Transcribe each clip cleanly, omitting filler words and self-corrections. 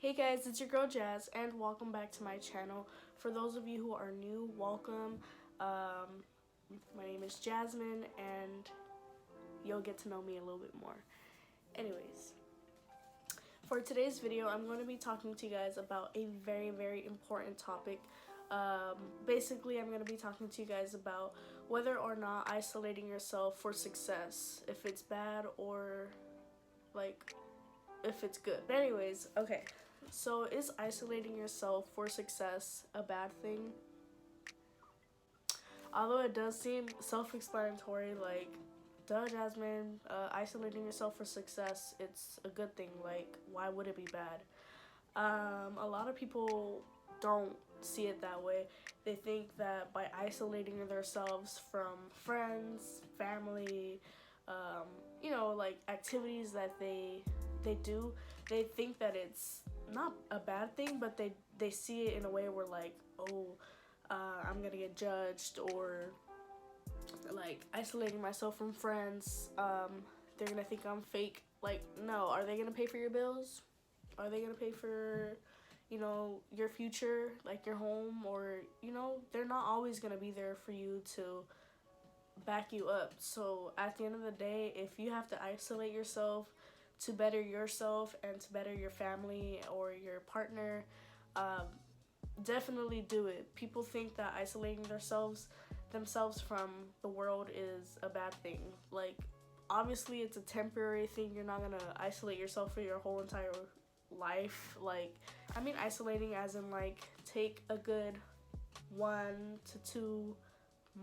Hey guys, it's your girl Jazz, and welcome back to my channel. For those of you who are new, welcome. My name is Jasmine, and you'll get to know me a little bit more. Anyways, for today's video, I'm going to be talking to you guys about a very important topic. Basically, I'm going to be talking to you guys about whether or not isolating yourself for success, if it's bad or like if it's good. But anyways, okay. So is isolating yourself for success a bad thing? Although it does seem self-explanatory, like, duh, Jasmine, isolating yourself for success, it's a good thing. Like, why would it be bad? A lot of people don't see it that way. They think that by isolating themselves from friends, family, like activities that they do, they think that it's not a bad thing, but they see it in a way where like, oh, I'm gonna get judged, or like isolating myself from friends, they're gonna think I'm fake. Like, no, are they gonna pay for your bills? Are they gonna pay for, your future, like your home? Or, they're not always gonna be there for you to back you up. So at the end of the day, if you have to isolate yourself to better yourself and to better your family or your partner, definitely do it. People think that isolating themselves from the world is a bad thing. Like, obviously it's a temporary thing. You're not gonna isolate yourself for your whole entire life. Like, I mean isolating as in like take a good 1 to 2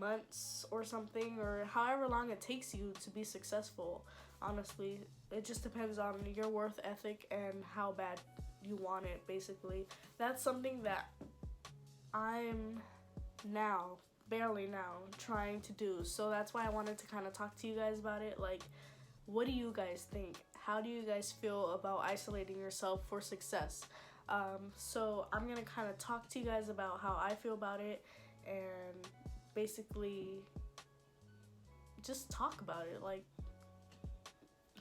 months or something, or however long it takes you to be successful. Honestly, it just depends on your worth ethic and how bad you want it. Basically, that's something that I'm barely now trying to do. So that's why I wanted to kind of talk to you guys about it. Like, what do you guys think? How do you guys feel about isolating yourself for success? So I'm gonna kind of talk to you guys about how I feel about it, and basically just talk about it. Like,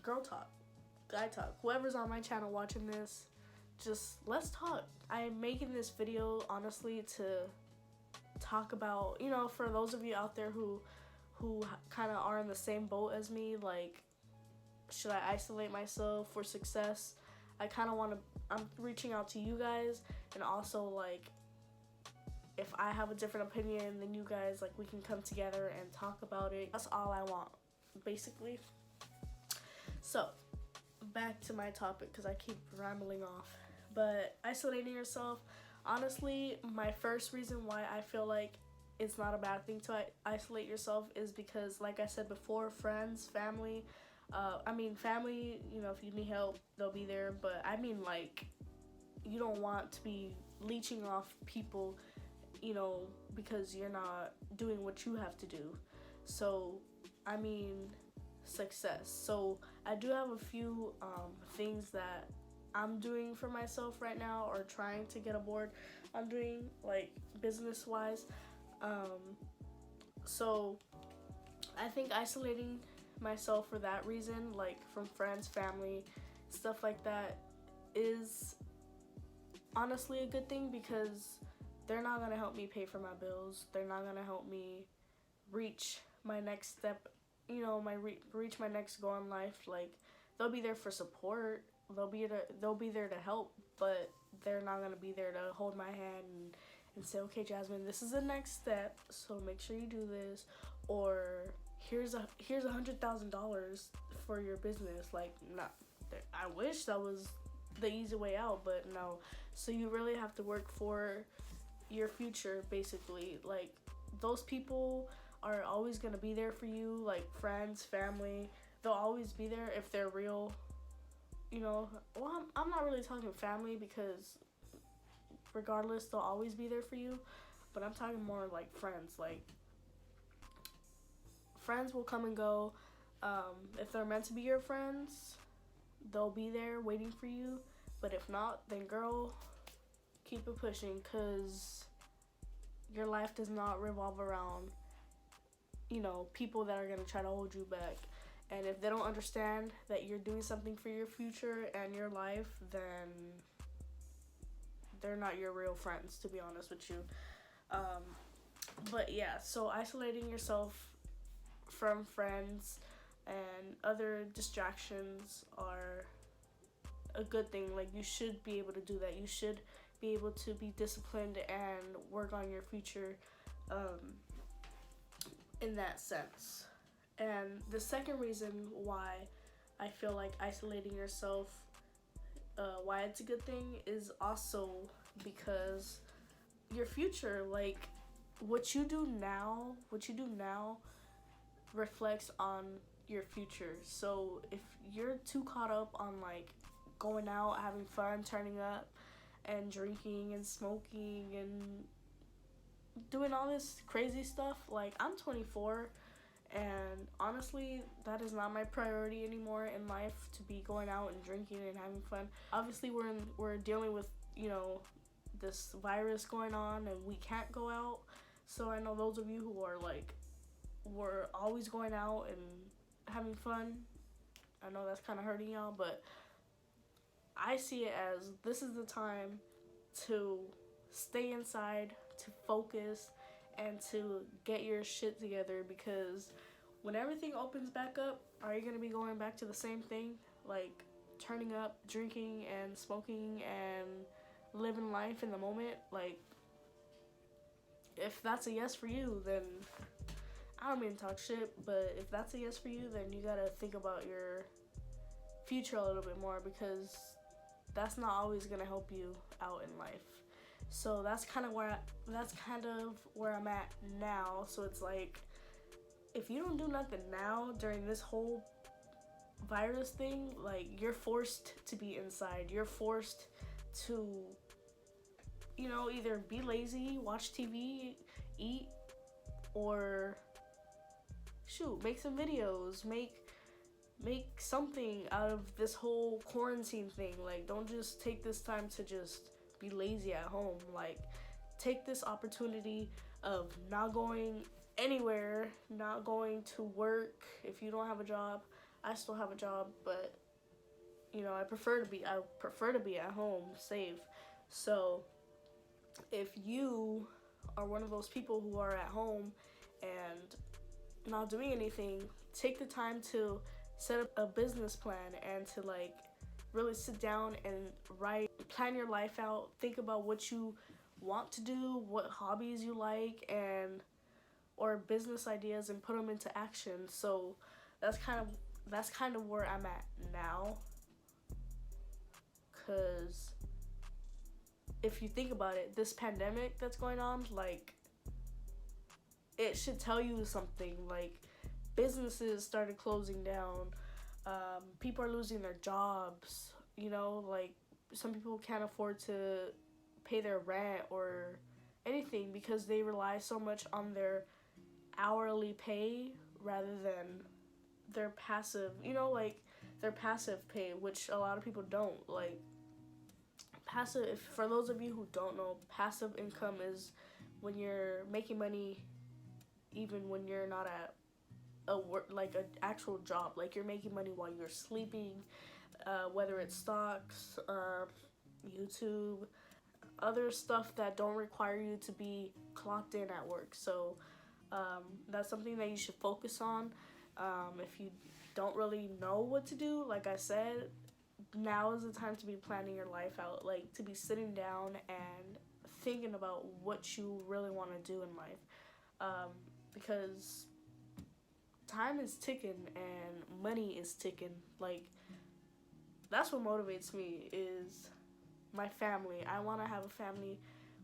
girl talk, guy talk, whoever's on my channel watching this, just let's talk. I'm making this video honestly to talk about, for those of you out there who kind of are in the same boat as me, like, should I isolate myself for success? I'm reaching out to you guys, and also, like, if I have a different opinion than you guys, like, we can come together and talk about it. That's all I want, basically. So, back to my topic, because I keep rambling off. But isolating yourself, honestly, my first reason why I feel like it's not a bad thing to isolate yourself is because, like I said before, friends, family. Family, if you need help, they'll be there. But I mean, like, you don't want to be leeching off people, because you're not doing what you have to do. So, I mean, success. So, I do have a few things that I'm doing for myself right now, or trying to get aboard on doing, like, business-wise. So, I think isolating myself for that reason, like from friends, family, stuff like that, is honestly a good thing, because they're not gonna help me pay for my bills. They're not gonna help me reach my next step, reach my next goal in life. Like, they'll be there for support. They'll be there to help, but they're not gonna be there to hold my hand and say, okay, Jasmine, this is the next step, so make sure you do this, or here's $100,000 for your business. Like, not. I wish that was the easy way out, but no. So you really have to work for your future, basically. Like, those people are always gonna be there for you, like friends, family. They'll always be there if they're real. Well, I'm not really talking family, because regardless, they'll always be there for you. But I'm talking more like friends. Like, friends will come and go. If they're meant to be your friends, they'll be there waiting for you. But if not, then girl, keep it pushing, because your life does not revolve around, people that are going to try to hold you back. And if they don't understand that you're doing something for your future and your life, then they're not your real friends, to be honest with you. Um, but yeah, so isolating yourself from friends and other distractions are a good thing. Like, you should be able to do that. You should be able to be disciplined and work on your future, um, in that sense. And the second reason why I feel like isolating yourself, why it's a good thing, is also because your future, like, what you do now reflects on your future. So if you're too caught up on like going out, having fun, turning up, and drinking and smoking and doing all this crazy stuff, like, I'm 24, and honestly, that is not my priority anymore in life, to be going out and drinking and having fun. Obviously, we're dealing with, this virus going on, and we can't go out. So I know those of you who are like, we're always going out and having fun. I know that's kind of hurting y'all, but I see it as, this is the time to stay inside, to focus, and to get your shit together, because when everything opens back up, are you going to be going back to the same thing? Like, turning up, drinking, and smoking, and living life in the moment? Like, if that's a yes for you, then I don't mean to talk shit, but if that's a yes for you, then you gotta think about your future a little bit more, because that's not always gonna help you out in life. So that's kind of where I'm at now. So it's like, if you don't do nothing now during this whole virus thing, like, you're forced to be inside. You're forced to, either be lazy, watch TV, eat, or shoot, make some videos, make something out of this whole quarantine thing. Like, don't just take this time to just be lazy at home. Like, take this opportunity of not going anywhere, not going to work. If you don't have a job, I still have a job, but I prefer to be at home, safe. So if you are one of those people who are at home and not doing anything, take the time to set up a business plan, and to like really sit down and plan your life out, think about what you want to do, what hobbies you like, or business ideas, and put them into action. So that's kind of where I'm at now, cuz if you think about it, this pandemic that's going on, like, it should tell you something. Like, businesses started closing down, people are losing their jobs, like, some people can't afford to pay their rent or anything, because they rely so much on their hourly pay rather than their passive, like, their passive pay, which a lot of people don't. Like, for those of you who don't know, passive income is when you're making money even when you're not at a work, like an actual job. Like, you're making money while you're sleeping, whether it's stocks, YouTube, other stuff that don't require you to be clocked in at work. So that's something that you should focus on. If you don't really know what to do, like I said, now is the time to be planning your life out, like, to be sitting down and thinking about what you really want to do in life, because time is ticking and money is ticking. Like, that's what motivates me, is my family. I want to have a family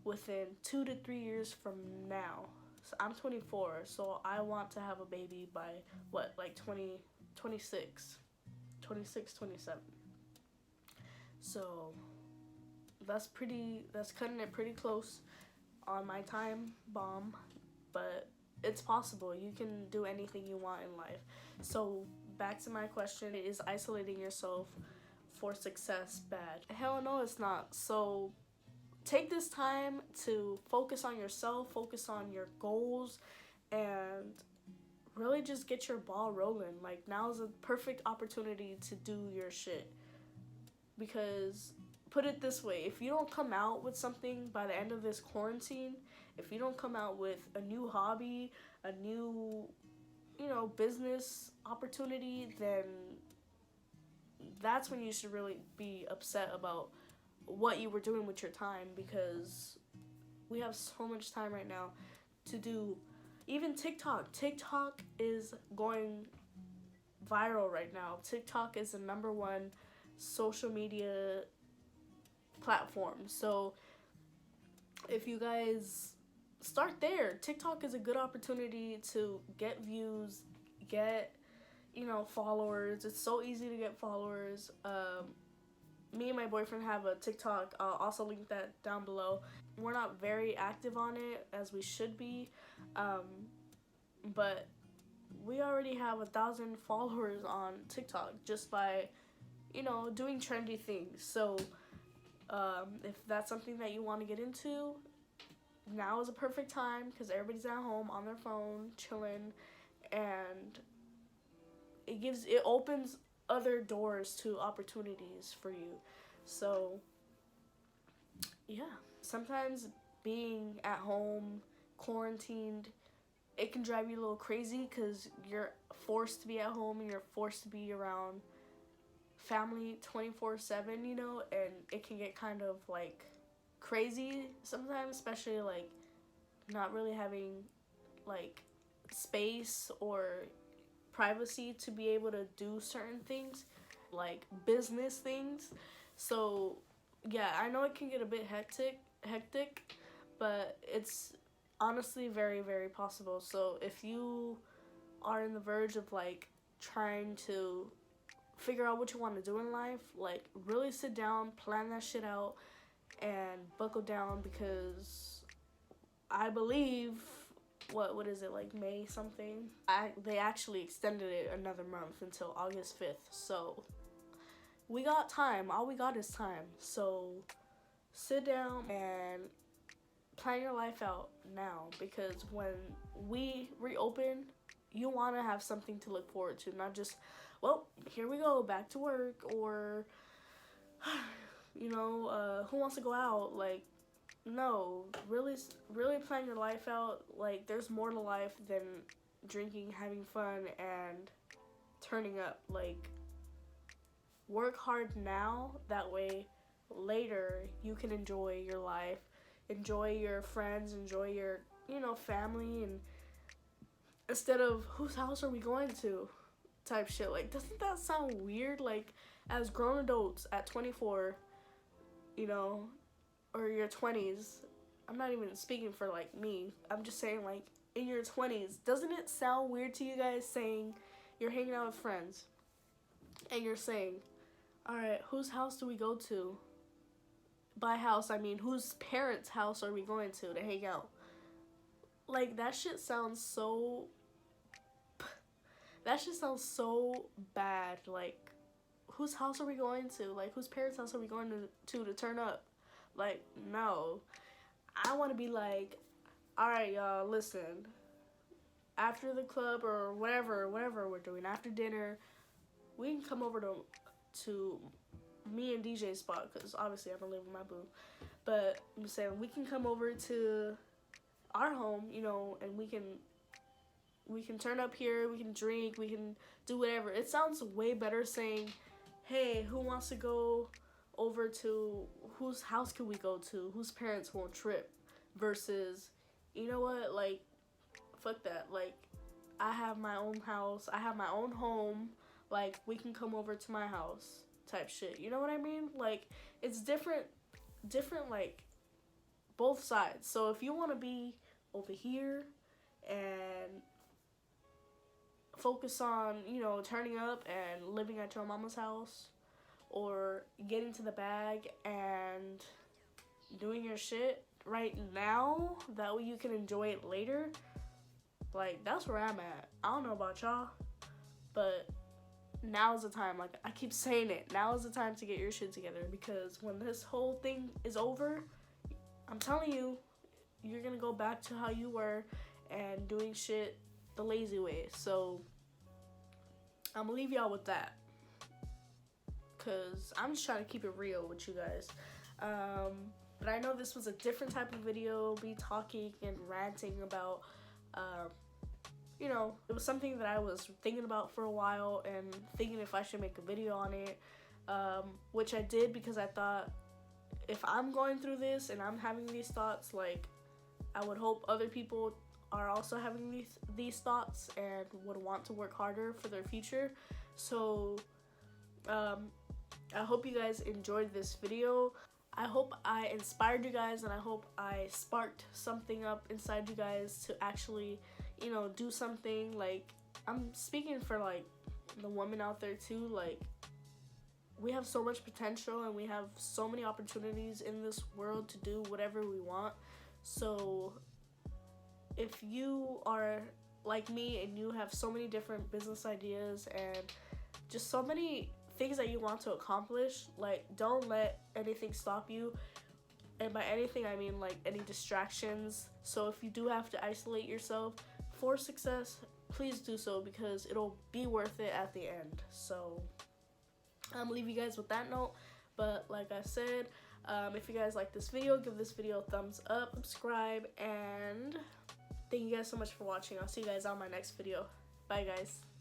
within 2 to 3 years from now. So I'm 24, so I want to have a baby by like 26, 27. So that's cutting it pretty close on my time bomb, but it's possible. You can do anything you want in life. So back to my question, is isolating yourself for success bad? Hell no, it's not. So take this time to focus on yourself, focus on your goals, and really just get your ball rolling. Like, now is a perfect opportunity to do your shit, because put it this way, if you don't come out with something by the end of this quarantine, if you don't come out with a new hobby, a new, business opportunity, then that's when you should really be upset about what you were doing with your time, because we have so much time right now to do. Even TikTok is going viral right now. TikTok is the number one social media platform. So if you guys start there, TikTok is a good opportunity to get views, get followers. It's so easy to get followers. Me and my boyfriend have a TikTok. I'll also link that down below. We're not very active on it as we should be, but we already have 1,000 followers on TikTok just by doing trendy things. So if that's something that you want to get into, now is a perfect time, because everybody's at home on their phone chilling, and it opens other doors to opportunities for you. So yeah, sometimes being at home quarantined, it can drive you a little crazy, because you're forced to be at home and you're forced to be around family 24/7, and it can get kind of like crazy sometimes, especially like not really having like space or privacy to be able to do certain things, like business things. So yeah, I know it can get a bit hectic, but it's honestly very, very possible. So if you are in the verge of like trying to figure out what you want to do in life, like really sit down, plan that shit out, and buckle down, because I believe what is it, like May something? They actually extended it another month until August 5th. So we got time. All we got is time. So sit down and plan your life out now, because when we reopen, you want to have something to look forward to, not just, well, here we go, back to work, or who wants to go out? Like, no, really plan your life out. Like, there's more to life than drinking, having fun, and turning up. Like, work hard now, that way later you can enjoy your life, enjoy your friends, enjoy your family, and instead of whose house are we going to type shit. Like, doesn't that sound weird? Like, as grown adults at 24, or your 20s, I'm not even speaking for like me, I'm just saying, like, in your 20s, doesn't it sound weird to you guys saying you're hanging out with friends and you're saying, all right, whose house do we go to? By house, I mean whose parents' house are we going to hang out? Like, that shit sounds so bad. Like, whose house are we going to? Like, whose parents' house are we going to turn up? Like, no. I want to be like, all right, y'all, listen. After the club or whatever we're doing, after dinner, we can come over to me and DJ's spot, because obviously I don't live with my boo. But I'm just saying, we can come over to our home, and we can turn up here, we can drink, we can do whatever. It sounds way better saying, hey, who wants to go over to, whose house can we go to, whose parents won't trip, versus, you know what, like, fuck that. Like, I have my own house, I have my own home, like, we can come over to my house type shit. You know what I mean? Like, it's different, like, both sides. So if you want to be over here and focus on, turning up and living at your mama's house, or getting to the bag and doing your shit right now, that way you can enjoy it later, like, that's where I'm at. I don't know about y'all, but now's the time. Like, I keep saying it, now is the time to get your shit together, because when this whole thing is over, I'm telling you, you're gonna go back to how you were and doing shit the lazy way. So I'm gonna leave y'all with that, because I'm just trying to keep it real with you guys. But I know this was a different type of video, me talking and ranting about, you know, it was something that I was thinking about for a while and thinking if I should make a video on it, which I did because I thought if I'm going through this and I'm having these thoughts, like, I would hope other people are also having these thoughts and would want to work harder for their future. So I hope you guys enjoyed this video. I hope I inspired you guys, and I hope I sparked something up inside you guys to actually, you know, do something. Like, I'm speaking for like the women out there too. Like, we have so much potential and we have so many opportunities in this world to do whatever we want. So if you are like me and you have so many different business ideas and just so many things that you want to accomplish, like, don't let anything stop you. And by anything, I mean like any distractions. So if you do have to isolate yourself for success, please do so, because it'll be worth it at the end. So I'm gonna leave you guys with that note. But like I said, if you guys like this video, give this video a thumbs up, subscribe, and thank you guys so much for watching. I'll see you guys on my next video. Bye, guys.